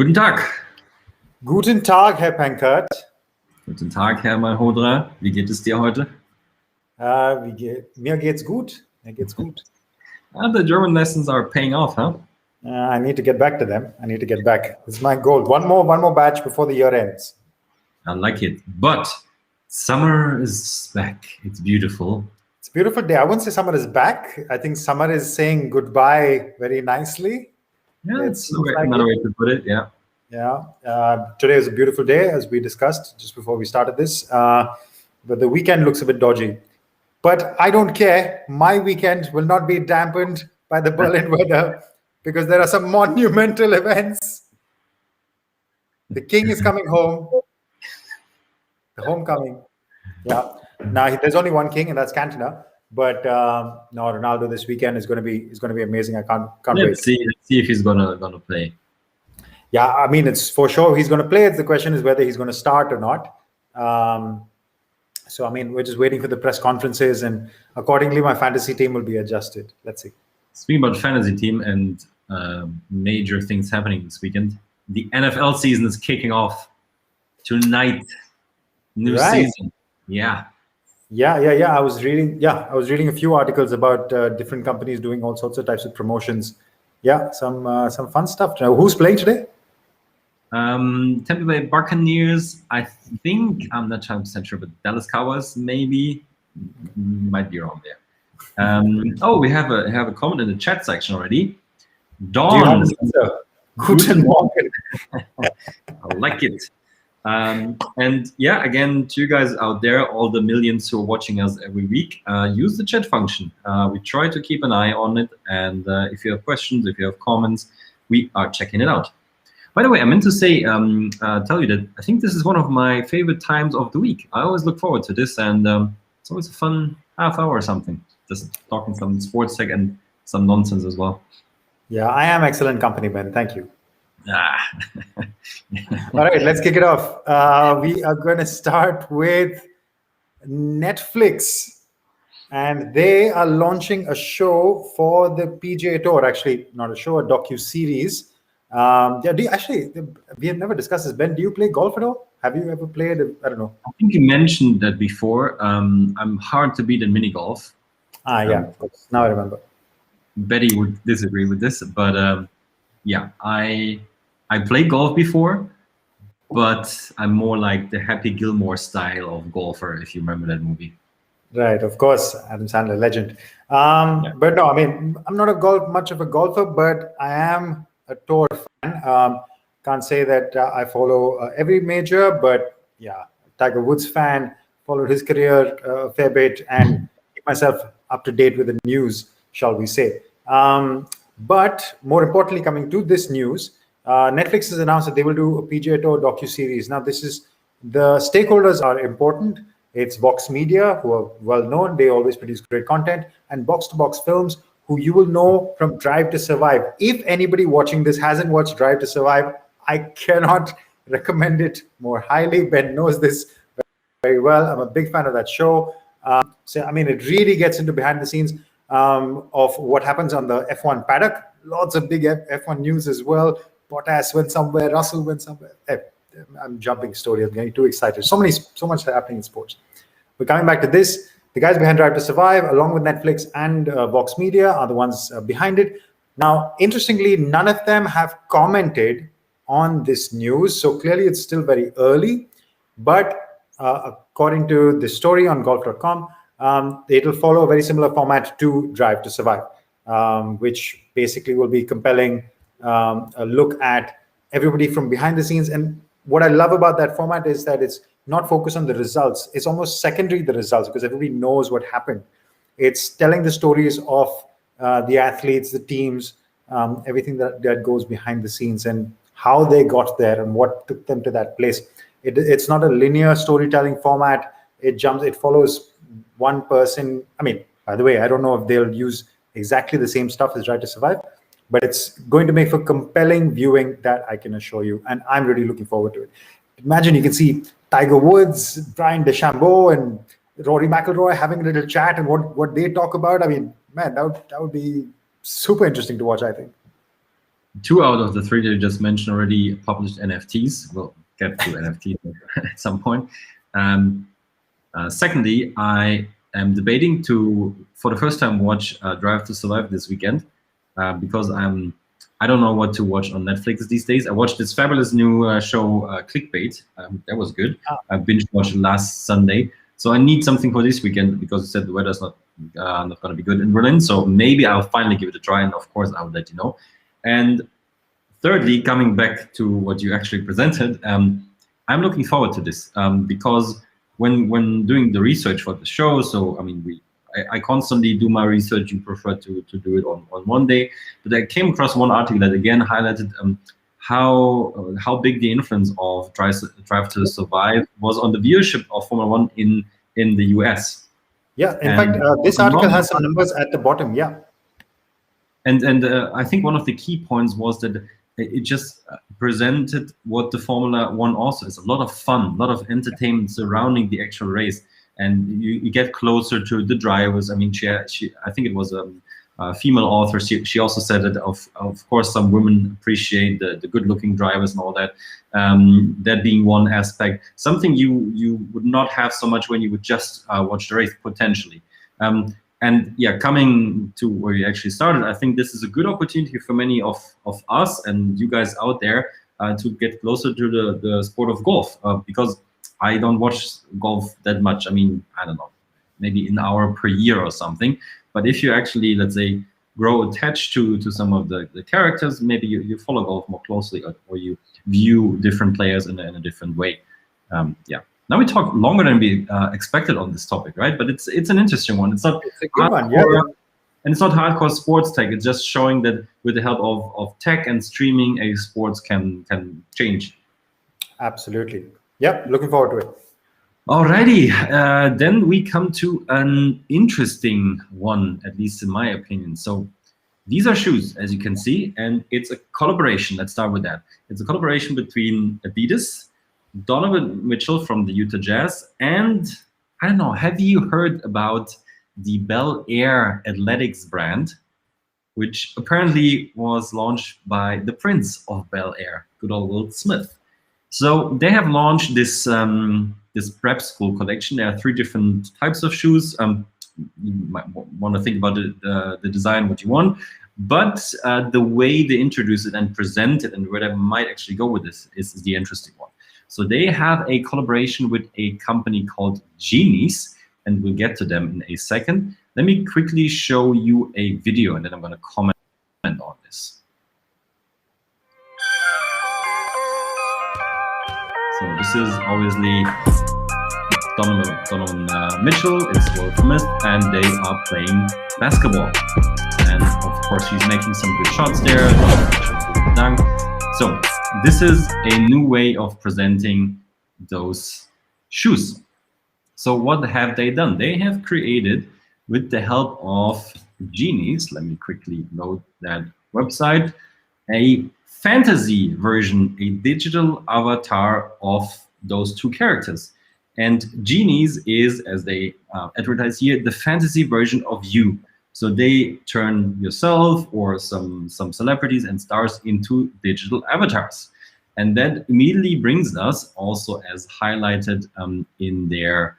Guten Tag. Guten Tag, Herr Pankert. Guten Tag, Herr Malhodra. Wie geht es dir heute? Mir geht's gut. Mir geht's gut. The German lessons are paying off, huh? I need to get back to them. I need to get back. It's my goal. One more batch before the year ends. I like it. But summer is back. It's beautiful. It's a beautiful day. I wouldn't say summer is back. I think summer is saying goodbye very nicely. Yeah, it's another way to put it. Yeah. Yeah. Today is a beautiful day, as we discussed just before we started this. But the weekend looks a bit dodgy. But I don't care. My weekend will not be dampened by the Berlin weather because there are some monumental events. The king is coming home. The homecoming. Yeah. Now there's only one king, and that's Cantona. But no, Ronaldo this weekend is going to be amazing. I can't wait. Let's see if he's gonna play. Yeah, I mean, it's for sure he's going to play. The question is whether he's going to start or not. So, I mean, we're just waiting for the press conferences, and accordingly, my fantasy team will be adjusted. Let's see. Speaking about fantasy team and major things happening this weekend, the NFL season is kicking off tonight. New season. Yeah. I was reading a few articles about different companies doing all sorts of types of promotions. Yeah, some fun stuff. Now, who's playing today? Tampa Bay Buccaneers, I think. I'm not 100% sure, but Dallas Cowboys maybe. Might be wrong there. Oh, we have a comment in the chat section already. Dawn. Guten Morgen. I like it. And yeah, again, to you guys out there, all the millions who are watching us every week, use the chat function. We try to keep an eye on it, and if you have questions, if you have comments, we are checking it out. By the way, I meant to say, tell you that I think this is one of my favorite times of the week. I always look forward to this, and it's always a fun half hour or something, just talking some sports tech and some nonsense as well. Yeah, I am excellent company, Ben. Thank you. All right, let's kick it off. We are going to start with Netflix, and they are launching a show for the PGA Tour. Actually, not a show, a docu-series. We have never discussed this. Ben, do you play golf at all? Have you ever played? I don't know. I think you mentioned that before. I'm hard to beat in mini golf. Yeah, of course. Now I remember. Betty would disagree with this, but yeah, I played golf before, but I'm more like the Happy Gilmore style of golfer, if you remember that movie. Right, of course, Adam Sandler, legend. But no, I mean, I'm not much of a golfer, but I am a tour fan. Can't say that I follow every major, but yeah, Tiger Woods fan, followed his career a fair bit, and keep myself up to date with the news, shall we say. But more importantly, coming to this news, Netflix has announced that they will do a PGA Tour docu-series. Now, the stakeholders are important. It's Vox Media, who are well known. They always produce great content, and Box to Box Films, who you will know from Drive to Survive. If anybody watching this hasn't watched Drive to Survive, I cannot recommend it more highly. Ben knows this very well. I'm a big fan of that show. So, I mean, it really gets into behind the scenes of what happens on the F1 paddock. Lots of big F1 news as well. Bottas went somewhere, Russell went somewhere. I'm jumping story. I'm getting too excited. So much happening in sports. We're coming back to this. The guys behind Drive to Survive, along with Netflix and Vox Media, are the ones behind it. Now, interestingly, none of them have commented on this news. So clearly, it's still very early. But according to the story on golf.com, it'll follow a very similar format to Drive to Survive, which basically will be compelling a look at everybody from behind the scenes. And what I love about that format is that it's not focused on the results. It's almost secondary, the results, because everybody knows what happened. It's telling the stories of the athletes, the teams, everything that goes behind the scenes and how they got there and what took them to that place. It's not a linear storytelling format. It follows one person. I mean, by the way, I don't know if they'll use exactly the same stuff as Drive to Survive, but it's going to make for compelling viewing, that I can assure you. And I'm really looking forward to it. Imagine you can see Tiger Woods, Brian DeChambeau, and Rory McIlroy having a little chat and what they talk about. I mean, man, that would be super interesting to watch, I think. Two out of the three that you just mentioned already published NFTs. We'll get to NFTs at some point. Secondly, I am debating to, for the first time, watch Drive to Survive this weekend because I don't know what to watch on Netflix these days. I watched this fabulous new show, Clickbait. That was good. I binge watched it last Sunday. So I need something for this weekend because you said the weather's not going to be good in Berlin. So maybe I'll finally give it a try, and of course I'll let you know. And thirdly, coming back to what you actually presented, I'm looking forward to this because when doing the research for the show, so I mean, I constantly do my research. You prefer to do it on one day, but I came across one article that again highlighted how big the influence of Drive to Survive was on the viewership of Formula One in the US. Yeah, in fact, this article has some numbers at the bottom. Yeah, and I think one of the key points was that it just presented what the Formula One also is: a lot of fun, a lot of entertainment surrounding the actual race, and you get closer to the drivers. I mean, she I think it was a female author. She also said that of course some women appreciate the good-looking drivers and all that. That being one aspect, something you would not have so much when you would just watch the race potentially. And yeah, coming to where you actually started, I think this is a good opportunity for many of us and you guys out there to get closer to the sport of golf because I don't watch golf that much. I mean, I don't know, maybe an hour per year or something. But if you actually, let's say, grow attached to some of the characters, maybe you follow golf more closely or you view different players in a different way. Yeah. Now we talk longer than we expected on this topic, right? But it's an interesting one. It's not it's a good one, yeah. And it's not hardcore sports tech. It's just showing that with the help of tech and streaming, a sports can change. Absolutely. Yep, looking forward to it. Alrighty, then we come to an interesting one, at least in my opinion. So these are shoes, as you can see, and it's a collaboration. Let's start with that. It's a collaboration between Adidas, Donovan Mitchell from the Utah Jazz, and I don't know, have you heard about the Bel-Air athletics brand, which apparently was launched by the Prince of Bel-Air, good old Will Smith. So they have launched this this prep school collection. There are 3 different types of shoes. You might want to think about the design, what you want, but the way they introduce it and present it and where they might actually go with this is the interesting one. So they have a collaboration with a company called Genies, and we'll get to them in a second. Let me quickly show you a video, and then I'm going to comment on this. So this is obviously Donovan Mitchell, it's Will Smith, and they are playing basketball. And of course, he's making some good shots there. Dunk. So this is a new way of presenting those shoes. So what have they done? They have created, with the help of Genies, let me quickly load that website, a fantasy version, a digital avatar of those 2 characters. And Genies is, as they advertise here, the fantasy version of you. So they turn yourself or some celebrities and stars into digital avatars. And that immediately brings us, also as highlighted in their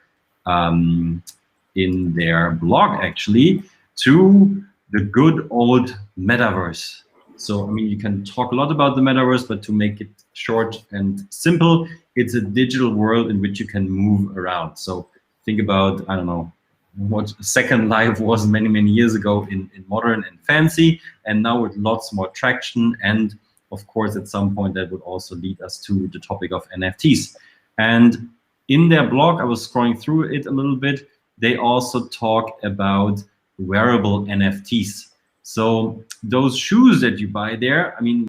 blog actually, to the good old metaverse. So, I mean, you can talk a lot about the metaverse, but to make it short and simple, it's a digital world in which you can move around. So think about, I don't know, what Second Life was many, many years ago in modern and fancy, and now with lots more traction. And of course, at some point, that would also lead us to the topic of NFTs. And in their blog, I was scrolling through it a little bit, they also talk about wearable NFTs. So those shoes that you buy there, I mean,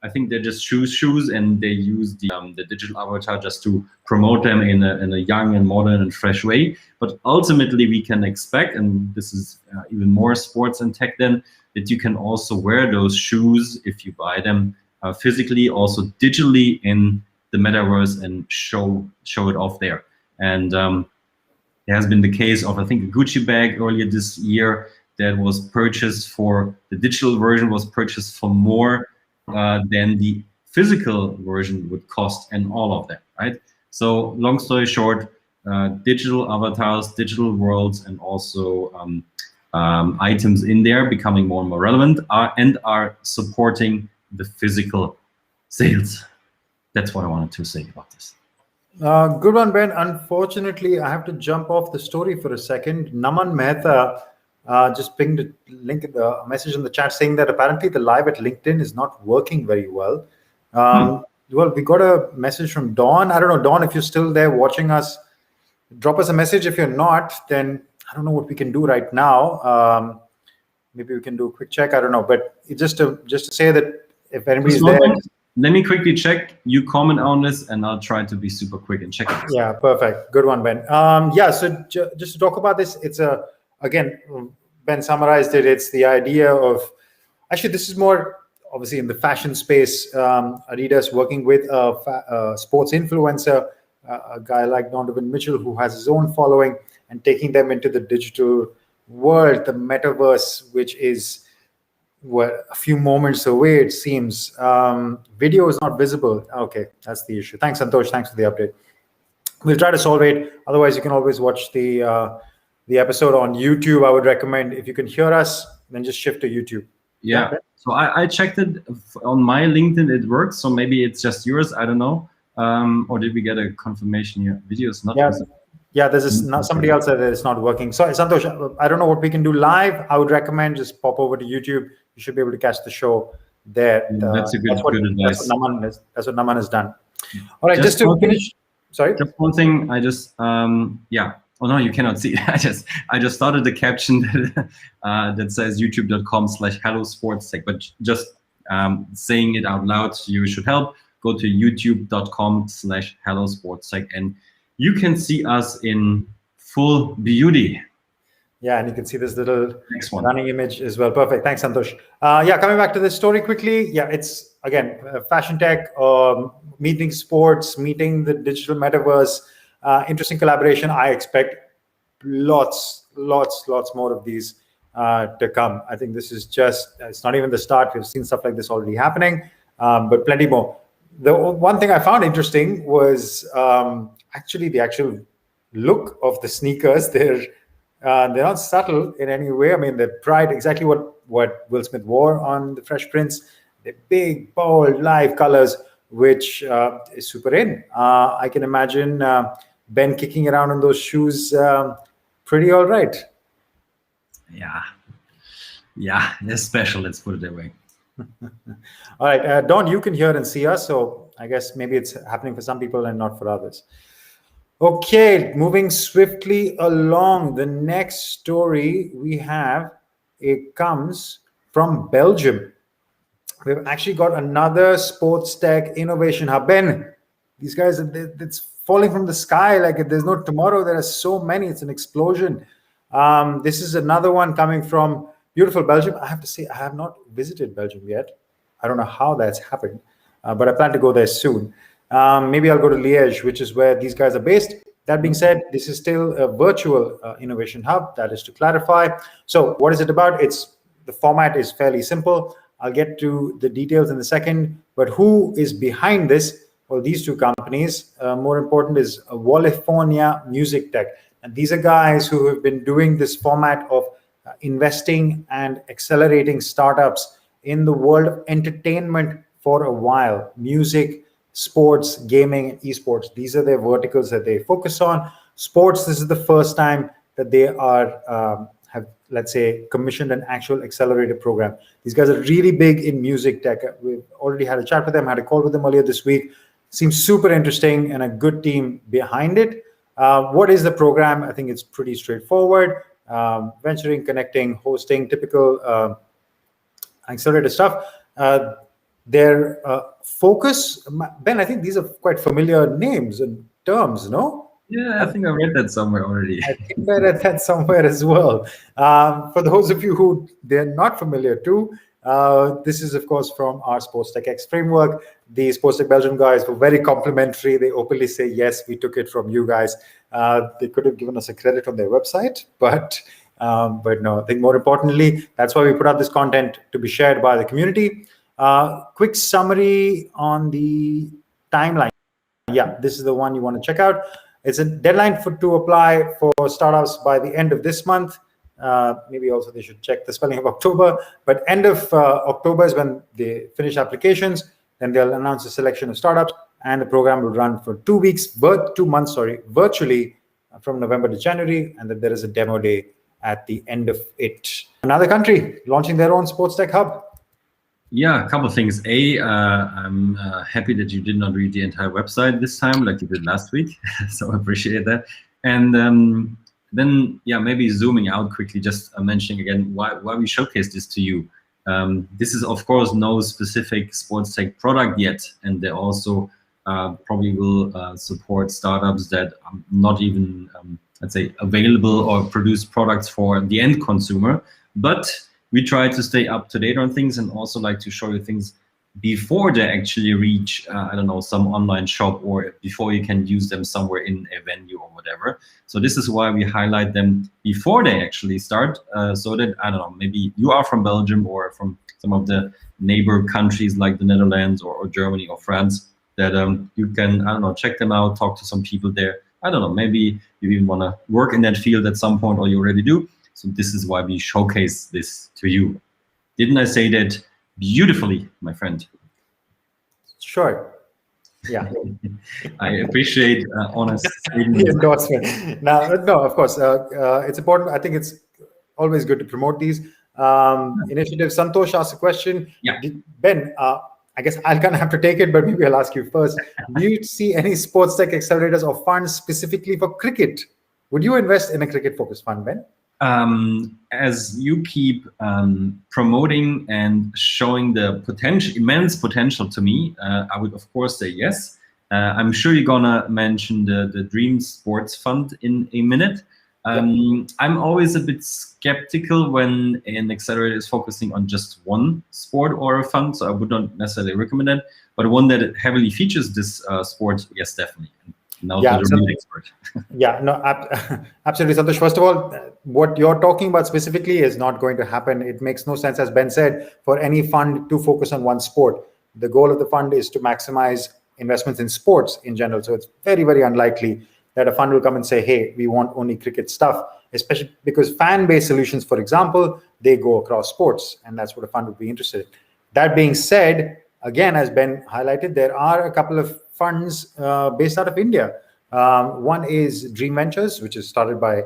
I think they're just shoes, and they use the digital avatar just to promote them in a young and modern and fresh way. But ultimately, we can expect, and this is even more sports and tech then, that you can also wear those shoes if you buy them physically, also digitally in the metaverse, and show it off there. And there has been the case of, I think, a Gucci bag earlier this year that was purchased for, the digital version was purchased for more than the physical version would cost, and all of that, right? So long story short, digital avatars, digital worlds, and also items in there becoming more and more relevant are supporting the physical sales. That's what I wanted to say about this. Good one, Ben. Unfortunately, I have to jump off the story for a second. Naman Mehta just pinged a link, the message in the chat saying that apparently the live at LinkedIn is not working very well. Well, we got a message from Dawn. I don't know, Dawn, if you're still there watching us, drop us a message. If you're not, then I don't know what we can do right now. Maybe we can do a quick check. I don't know, but just to say that if anybody's there. Let me quickly check. You comment on this, and I'll try to be super quick and check it. Yeah, perfect. Good one, Ben. Yeah, so just to talk about this, it's again, Ben summarized it. It's the idea of, actually, this is more obviously in the fashion space. Adidas working with a sports influencer, a guy like Donovan Mitchell, who has his own following, and taking them into the digital world, the metaverse, which is a few moments away, it seems. Video is not visible. Okay, that's the issue. Thanks, Santosh. Thanks for the update. We'll try to solve it. Otherwise, you can always watch the episode on YouTube. I would recommend, if you can hear us, then just shift to YouTube. Yeah. So I checked it on my LinkedIn. It works. So maybe it's just yours. I don't know. Or did we get a confirmation here? Video is not visible. Yeah, there's somebody else that it's not working. Sorry, Santosh, I don't know what we can do live. I would recommend just pop over to YouTube. You should be able to catch the show there. That's a good advice. That's what Naman has done. All right, just to finish. Sorry. Just one thing. I just yeah. Oh no, you cannot see. I just started the caption that says youtube.com/hello-sportstech. But just saying it out loud, you should help. Go to youtube.com/hello-sportstech, and you can see us in full beauty. Yeah, and you can see this little running image as well. Perfect. Thanks, Santosh. Yeah, coming back to this story quickly. Yeah, it's, again, fashion tech, meeting sports, meeting the digital metaverse. Interesting collaboration. I expect lots more of these to come. I think this is just, it's not even the start. We've seen stuff like this already happening, but plenty more. The one thing I found interesting was actually the actual look of the sneakers. They're not subtle in any way. I mean, they're pride, exactly what Will Smith wore on the Fresh Prince. They're big, bold, live colors, which is super in. I can imagine Ben kicking around in those shoes pretty all right. Yeah, it's special. Let's put it that way. All right, Don, you can hear and see us, so I guess maybe it's happening for some people and not for others. Okay, moving swiftly along. The next story we have, it comes from Belgium. We've actually got another sports tech innovation hub. Ben, these guys, it's falling from the sky like there's no tomorrow. There are so many. It's an explosion. This is another one coming from beautiful Belgium. I have to say, I have not visited Belgium yet. I don't know how that's happened, but I plan to go there soon. Maybe I'll go to Liège, which is where these guys are based. That being said, this is still a virtual innovation hub. That is to clarify. So what is it about? The format is fairly simple. I'll get to the details in a second. But who is behind this? Well, these two companies. More important is Wallifonia Music Tech. And these are guys who have been doing this format of investing and accelerating startups in the world of entertainment for a while. Music, sports, gaming, and esports. These are their verticals that they focus on. Sports, this is the first time that they are have, let's say, commissioned an actual accelerator program. These guys are really big in music tech. We've already had a chat with them, had a call with them earlier this week. Seems super interesting and a good team behind it. What is the program? I think it's pretty straightforward. Venturing, connecting, hosting, typical accelerator stuff. Their focus, Ben, I think these are quite familiar names and terms, no? Yeah, I think I read that somewhere already. I think I read that somewhere as well. For those of you who they're not familiar to, this is, of course, from our SportsTech X framework. The SportsTech Belgium guys were very complimentary. They openly say, yes, we took it from you guys. They could have given us a credit on their website, but no, I think more importantly, that's why we put out this content to be shared by the community. Quick summary on the timeline. Yeah, this is the one you want to check out. It's a deadline to apply for startups by the end of this month. Maybe also they should check the spelling of October, but end of October is when they finish applications. Then they'll announce a selection of startups, and the program will run for 2 months, virtually from November to January, and then there is a demo day at the end of it. Another country launching their own sports tech hub. Yeah, a couple of things. I'm happy that you did not read the entire website this time like you did last week, so I appreciate that. And then, yeah, maybe zooming out quickly, just mentioning again why we showcase this to you. This is, of course, no specific sports tech product yet, and they also probably will support startups that are not even, let's say, available or produce products for the end consumer. But we try to stay up to date on things and also like to show you things before they actually reach, I don't know, some online shop, or before you can use them somewhere in a venue or whatever. So this is why we highlight them before they actually start, so that, I don't know, maybe you are from Belgium or from some of the neighbor countries like the Netherlands or Germany or France, that you can, I don't know, check them out, talk to some people there. I don't know, maybe you even want to work in that field at some point, or you already do. So this is why we showcase this to you. Didn't I say that beautifully, my friend? Sure. Yeah. I appreciate honest endorsement. Now, no, of course, it's important. I think it's always good to promote these initiatives. Santosh asked a question. Yeah. Ben, I guess I'll kind of have to take it, but maybe I'll ask you first. Do you see any sports tech accelerators or funds specifically for cricket? Would you invest in a cricket-focused fund, Ben? As you keep promoting and showing the potential, immense potential to me, I would of course say yes. I'm sure you're gonna mention the Dream Sports Fund in a minute. I'm always a bit skeptical when an accelerator is focusing on just one sport or a fund, so I would not necessarily recommend it. But one that heavily features this sport, yes, definitely. Now the real expert. Yeah, no, absolutely, Santosh. First of all, what you're talking about specifically is not going to happen. It makes no sense, as Ben said, for any fund to focus on one sport. The goal of the fund is to maximize investments in sports in general. So it's very, very unlikely that a fund will come and say, hey, we want only cricket stuff, especially because fan-based solutions, for example, they go across sports, and that's what a fund would be interested in. That being said, again, as Ben highlighted, there are a couple of funds based out of India. One is Dream Ventures, which is started by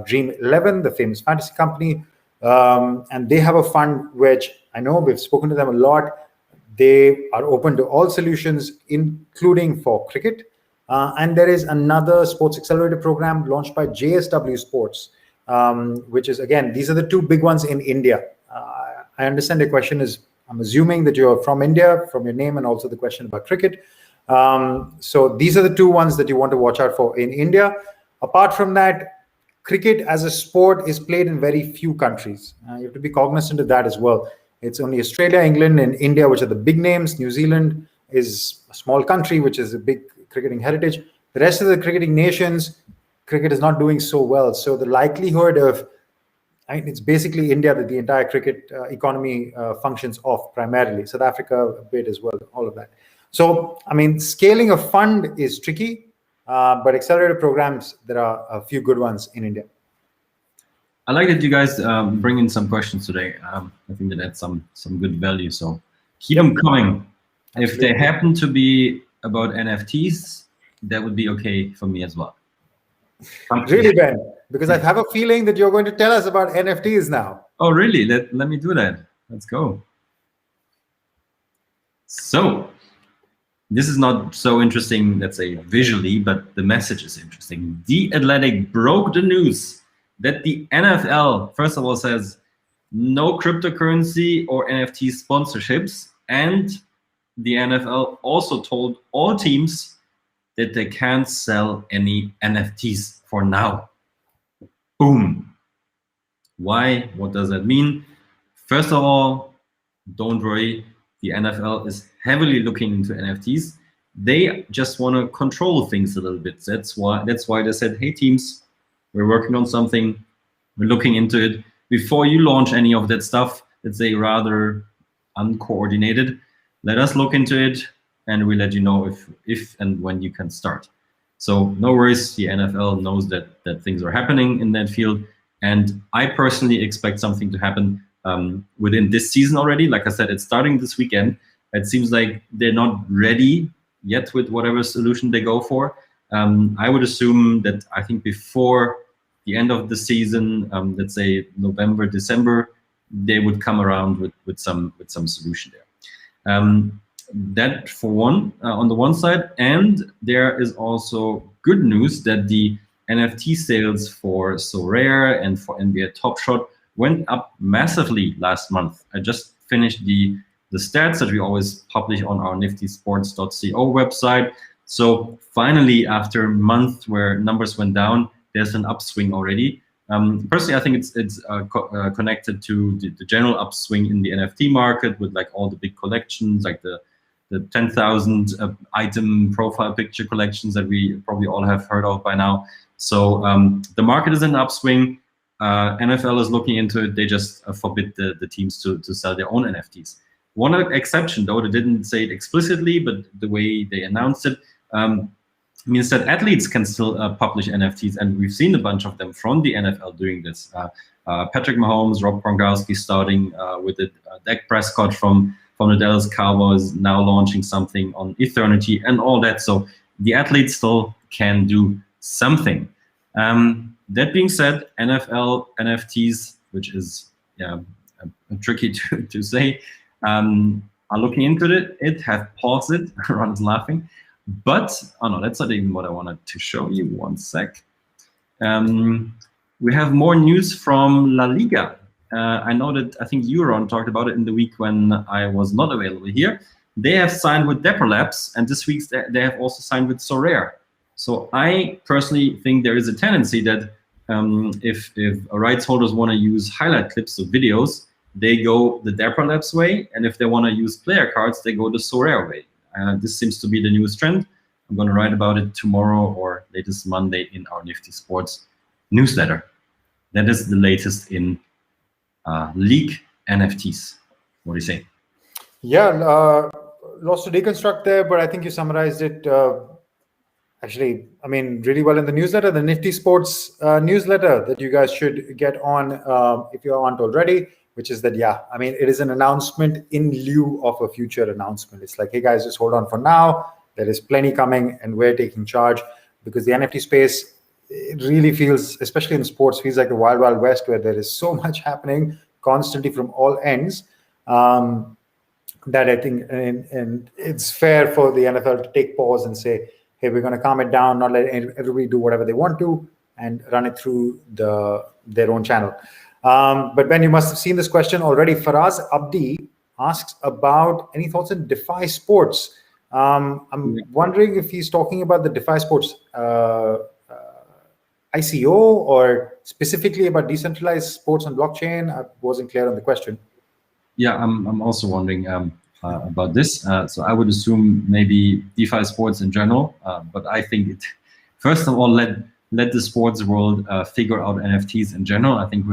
Dream 11, the famous fantasy company. And they have a fund which I know we've spoken to them a lot. They are open to all solutions, including for cricket. And there is another sports accelerator program launched by JSW Sports, which is, again, these are the two big ones in India. I understand the question is, I'm assuming that you're from India, from your name, and also the question about cricket. So these are the two ones that you want to watch out for in India. Apart from that, cricket as a sport is played in very few countries. You have to be cognizant of that as well. It's only Australia, England, and India, which are the big names. New Zealand is a small country, which is a big cricketing heritage. The rest of the cricketing nations, cricket is not doing so well. So the likelihood of, it's basically India that the entire cricket economy functions off primarily. South Africa a bit as well, all of that. So, I mean, scaling a fund is tricky, but accelerator programs, there are a few good ones in India. I like that you guys bring in some questions today. I think that adds some good value. So keep them coming. If they happen to be about NFTs, that would be okay for me as well. Really, Ben? Because I have a feeling that you're going to tell us about NFTs now. Oh, really? Let me do that. Let's go. So this is not so interesting, let's say, visually, but the message is interesting. The Athletic broke the news that the NFL, first of all, says no cryptocurrency or NFT sponsorships, and the NFL also told all teams that they can't sell any NFTs for now. Boom. Why? What does that mean? First of all, don't worry. The NFL is heavily looking into NFTs. They just want to control things a little bit. That's why they said, hey teams, we're working on something. We're looking into it. Before you launch any of that stuff, let's say rather uncoordinated, let us look into it, and we'll let you know if and when you can start. So no worries, the NFL knows that things are happening in that field, and I personally expect something to happen within this season already. Like I said, it's starting this weekend. It seems like they're not ready yet with whatever solution they go for. I would assume that I think before the end of the season, let's say November, December, they would come around with some solution there. That for one, on the one side, and there is also good news that the NFT sales for Sorare and for NBA Top Shot went up massively last month. I just finished the stats that we always publish on our niftysports.co website. So finally, after a month where numbers went down, there's an upswing already. Personally, I think it's connected to the general upswing in the NFT market with like all the big collections, like the 10,000 item profile picture collections that we probably all have heard of by now. So the market is in upswing. NFL is looking into it. They just forbid the teams to sell their own NFTs. One exception, though, they didn't say it explicitly, but the way they announced it means that athletes can still publish NFTs, and we've seen a bunch of them from the NFL doing this. Patrick Mahomes, Rob Gronkowski starting with it. Dak Prescott from the Dallas Cowboys now launching something on Eternity and all that. So the athletes still can do something. That being said, NFL NFTs, which is tricky to say, are looking into it, have paused it. Ron's laughing. But, oh no, that's not even what I wanted to show you. One sec. We have more news from La Liga. I know that, I think you, Ron, talked about it in the week when I was not available here. They have signed with Dapper Labs, and this week they have also signed with Sorare. So I personally think there is a tendency that if rights holders want to use highlight clips of videos, they go the Dapper Labs way, and if they want to use player cards, they go the Sorare way. This seems to be the newest trend. I'm going to write about it tomorrow or latest Monday in our Nifty Sports newsletter. That is the latest in league NFTs. What do you say? Yeah, lots to deconstruct there, but I think you summarized it actually, I mean, really well in the newsletter, the Nifty Sports newsletter that you guys should get on if you aren't already, which is that, yeah, I mean, it is an announcement in lieu of a future announcement. It's like, hey guys, just hold on for now. There is plenty coming and we're taking charge, because the NFT space, it really feels, especially in sports, feels like the wild, wild west, where there is so much happening constantly from all ends. That I think, and it's fair for the NFL to take pause and say, hey, we're going to calm it down, not let everybody do whatever they want to, and run it through their own channel. But Ben, you must have seen this question already. Faraz Abdi asks about any thoughts on DeFi Sports. I'm wondering if he's talking about the DeFi Sports ICO, or specifically about decentralized sports on blockchain. I wasn't clear on the question. Yeah, I'm also wondering about this. So I would assume maybe DeFi sports in general, but I think first of all, let the sports world figure out NFTs in general. I think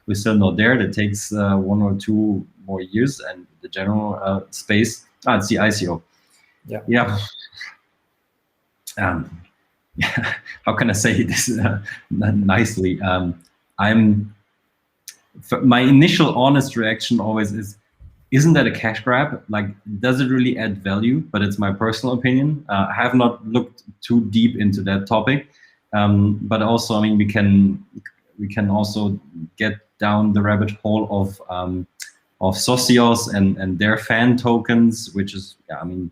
we're still not there. That takes 1 or 2 more years, and the general space. It's the ICO. Yeah. How can I say this nicely? My initial honest reaction always is, isn't that a cash grab? Like, does it really add value? But it's my personal opinion. I have not looked too deep into that topic. But also, I mean, we can also get down the rabbit hole of socios and their fan tokens, which is, I mean,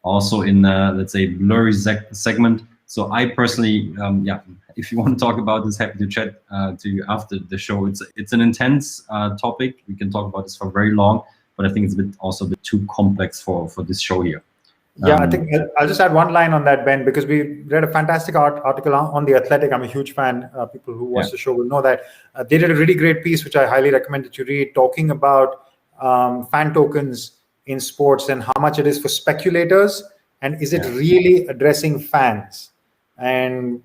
also in let's say blurry segment. So I personally, if you want to talk about this, happy to chat to you after the show. It's an intense topic. We can talk about this for very long, but I think it's also a bit too complex for this show here. Yeah, I think I'll just add one line on that, Ben, because we read a fantastic article on The Athletic. I'm a huge fan. People who watch the show will know that. They did a really great piece, which I highly recommend that you read, talking about fan tokens in sports and how much it is for speculators, and is it really addressing fans? And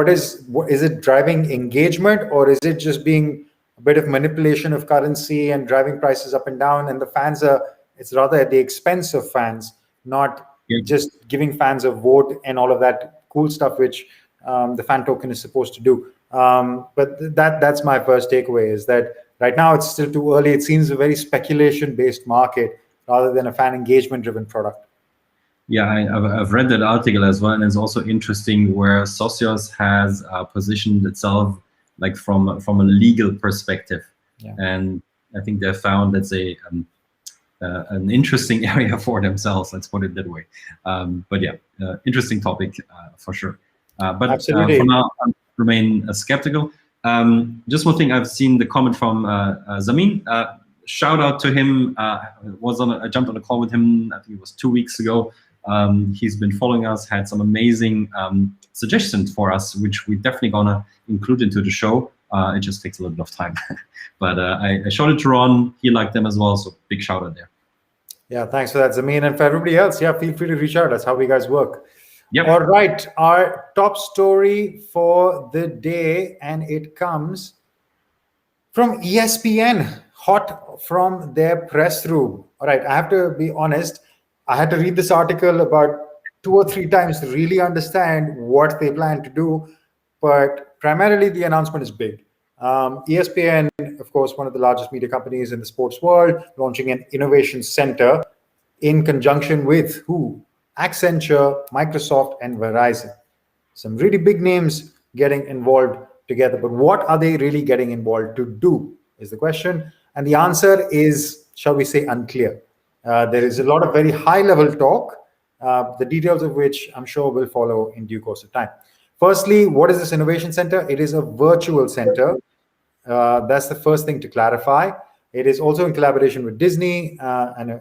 is it driving engagement, or is it just being a bit of manipulation of currency and driving prices up and down, and the fans are it's rather at the expense of fans, not just giving fans a vote and all of that cool stuff which the fan token is supposed to do. But that's my first takeaway, is that right now it's still too early. It seems a very speculation-based market rather than a fan engagement-driven product. Yeah, I've read that article as well, and it's also interesting where Socios has positioned itself like from a legal perspective, and I think they found that's an interesting area for themselves. Let's put it that way. But yeah, interesting topic for sure. But for now, I remain skeptical. Just one thing, I've seen the comment from Zamin. Shout out to him. I jumped on a call with him, I think it was 2 weeks ago. He's been following us, had some amazing suggestions for us, which we're definitely gonna include into the show. It just takes a little bit of time. But I showed it to Ron, he liked them as well, so big shout out there. Yeah, thanks for that, Zamin. And for everybody else, yeah, feel free to reach out. That's how we guys work. Yep. All right, our top story for the day, and it comes from ESPN, hot from their press room. All right, I have to be honest, I had to read this article about 2 or 3 times to really understand what they plan to do, but primarily the announcement is big. ESPN, of course, one of the largest media companies in the sports world, launching an innovation center in conjunction with who? Accenture, Microsoft, and Verizon. Some really big names getting involved together. But what are they really getting involved to do is the question. And the answer is, shall we say, unclear. There is a lot of very high-level talk, the details of which I'm sure will follow in due course of time. Firstly, what is this innovation center? It is a virtual center. That's the first thing to clarify. It is also in collaboration with Disney and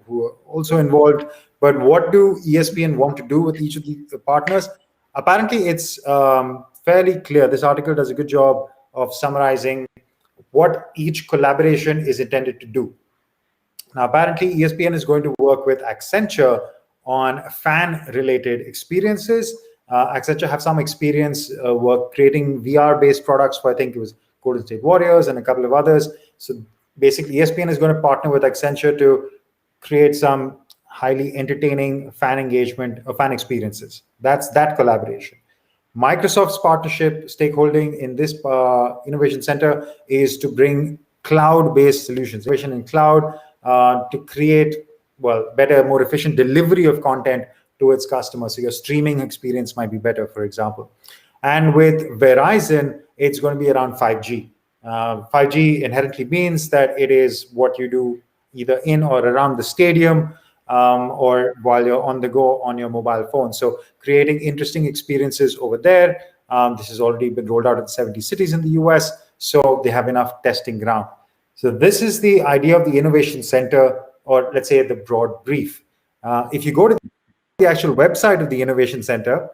who are also involved. But what do ESPN want to do with each of the partners? Apparently, it's fairly clear. This article does a good job of summarizing what each collaboration is intended to do. Now, apparently, ESPN is going to work with Accenture on fan-related experiences. Accenture have some experience work creating VR-based products for, I think it was Golden State Warriors and a couple of others. So basically, ESPN is going to partner with Accenture to create some highly entertaining fan engagement or fan experiences. That's that collaboration. Microsoft's partnership stakeholding in this innovation center is to bring cloud-based solutions, innovation in cloud, to create, well, better, more efficient delivery of content to its customers. So your streaming experience might be better, for example. And with Verizon, it's going to be around 5G. 5G inherently means that it is what you do either in or around the stadium, or while you're on the go on your mobile phone. So creating interesting experiences over there. This has already been rolled out in 70 cities in the US, so they have enough testing ground. So this is the idea of the innovation center, or let's say the broad brief. If you go to the actual website of the innovation center,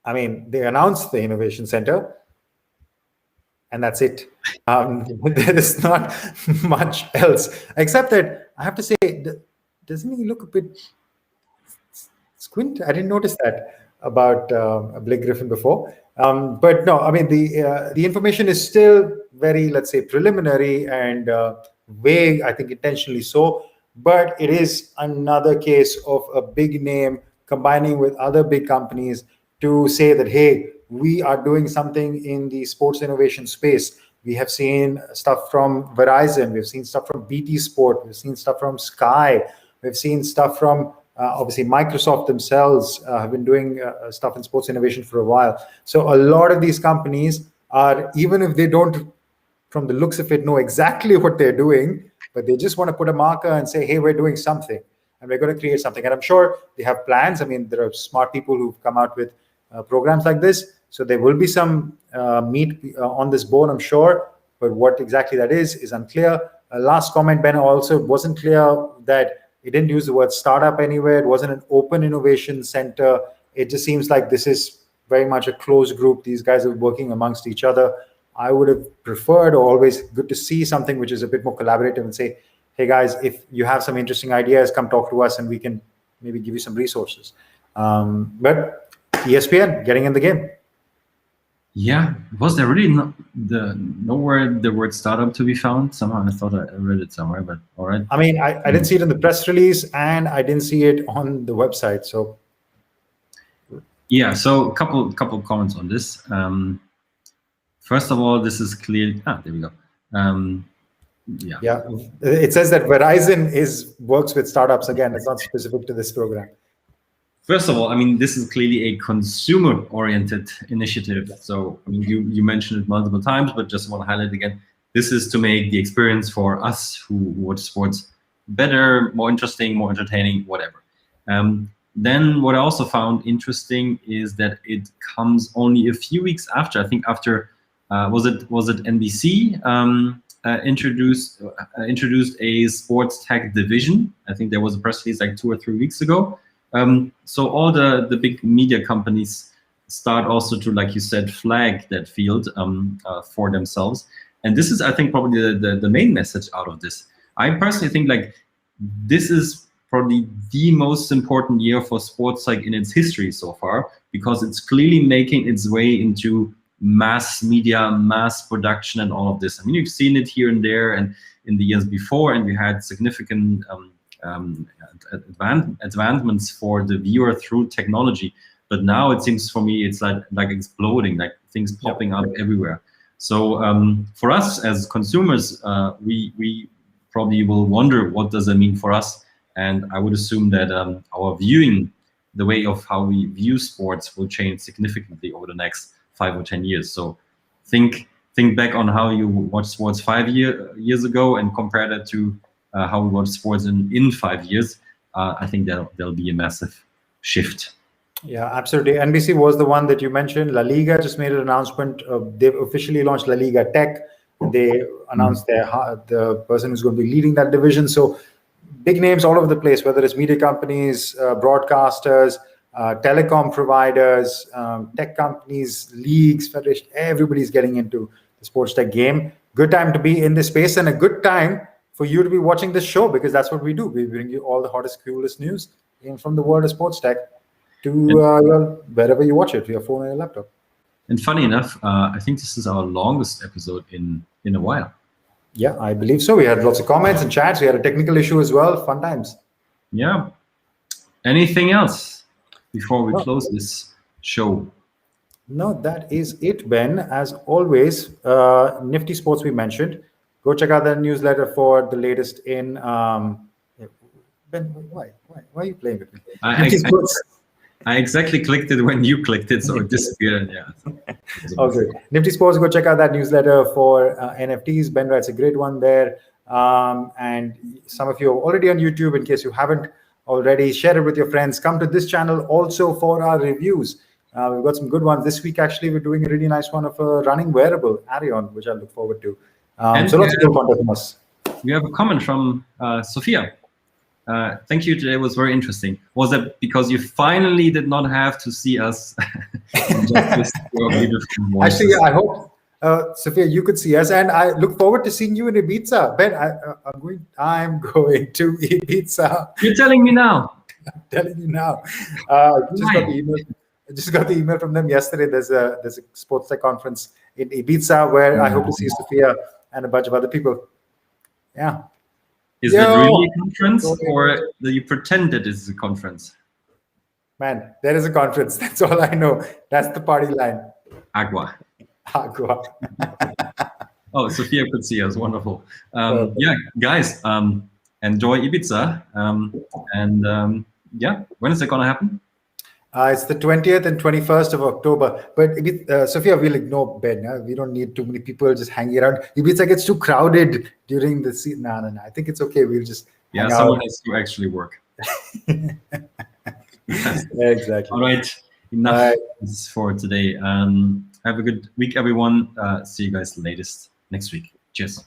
I mean, they announced the innovation center, and that's it. There is not much else, except that I have to say, doesn't he look a bit squint? I didn't notice that about Blake Griffin before. But no, I mean, the information is still very, let's say, preliminary and vague, I think intentionally so. But it is another case of a big name combining with other big companies to say that, hey, we are doing something in the sports innovation space. We have seen stuff from Verizon. We've seen stuff from BT Sport. We've seen stuff from Sky. We've seen stuff from, obviously, Microsoft themselves have been doing stuff in sports innovation for a while. So a lot of these companies are, even if they don't, from the looks of it, know exactly what they're doing, but they just want to put a marker and say, hey, we're doing something, and we're going to create something. And I'm sure they have plans. I mean, there are smart people who've come out with programs like this. So there will be some meat on this bone, I'm sure, but what exactly that is unclear. Last comment, Ben, also wasn't clear that it didn't use the word startup anywhere. It wasn't an open innovation center. It just seems like this is very much a closed group. These guys are working amongst each other. I would have preferred, or always good to see something which is a bit more collaborative and say, hey guys, if you have some interesting ideas, come talk to us and we can maybe give you some resources. But ESPN getting in the game. Yeah, was there really nowhere the word startup to be found? Somehow I thought I read it somewhere, but all right. I mean, I didn't see it in the press release, and I didn't see it on the website. So yeah, so a couple comments on this. First of all, this is clearly there we go. Yeah, it says that Verizon works with startups. Again, it's not specific to this program. First of all, I mean, this is clearly a consumer-oriented initiative. So, I mean, you mentioned it multiple times, but just want to highlight again, this is to make the experience for us who watch sports better, more interesting, more entertaining, whatever. Then what I also found interesting is that it comes only a few weeks after, I think after, was it NBC introduced a sports tech division. I think there was a press release like 2 or 3 weeks ago. So all the big media companies start also to, like you said, flag that field for themselves. And this is, I think, probably the main message out of this. I personally think like this is probably the most important year for sports like in its history so far, because it's clearly making its way into mass media, mass production, and all of this. I mean, you've seen it here and there and in the years before, and we had significant advancements for the viewer through technology. But now it seems for me it's like exploding, like things popping up everywhere. So for us as consumers, we probably will wonder what does that mean for us. And I would assume that our viewing, the way of how we view sports, will change significantly over the next 5 or 10 years. So think back on how you watched sports 5 years ago and compare that to how we watch sports in 5 years. I think there'll be a massive shift. Yeah, absolutely. NBC was the one that you mentioned. La Liga just made an announcement. They've officially launched La Liga Tech. They announced the person who's going to be leading that division. So big names all over the place, whether it's media companies, broadcasters, telecom providers, tech companies, leagues, federations, everybody's getting into the sports tech game. Good time to be in this space, and a good time for you to be watching this show, because that's what we do. We bring you all the hottest, coolest news from the world of sports tech to wherever you watch it, your phone or your laptop. And funny enough, I think this is our longest episode in a while. Yeah, I believe so. We had lots of comments and chats. We had a technical issue as well. Fun times. Yeah. Anything else before we close this show? No, that is it, Ben. As always, Nifty Sports we mentioned. Go check out the newsletter for the latest in. Ben, why are you playing with me? I exactly clicked it when you clicked it, so it disappeared. Yeah. Okay. Nifty Sports, go check out that newsletter for NFTs. Ben writes a great one there. And some of you are already on YouTube. In case you haven't already, share it with your friends. Come to this channel also for our reviews. We've got some good ones. This week, actually, we're doing a really nice one of a running wearable, Arion, which I look forward to. So lots of good content from us. We have a comment from Sophia. Thank you. Today was very interesting. Was that because you finally did not have to see us? Actually, I hope, Sophia, you could see us, and I look forward to seeing you in Ibiza. Ben, I'm going to Ibiza. You're telling me now. I'm telling you now. I just got the email from them yesterday. There's a sports tech conference in Ibiza where I hope to see Sophia and a bunch of other people. Yeah. Is it really a conference, or do you pretend that it's a conference? Man, there is a conference. That's all I know. That's the party line. Agua. Oh, Sophia could see us. Wonderful. Yeah, guys, enjoy Ibiza. Yeah, when is it going to happen? It's the 20th and 21st of October. But Sophia, we'll ignore Ben. We don't need too many people just hanging around. Ibiza gets too crowded during the season. No. I think it's okay. We'll just someone has to actually work. Yeah, exactly. All right. Enough for today. Have a good week, everyone. See you guys next week. Cheers.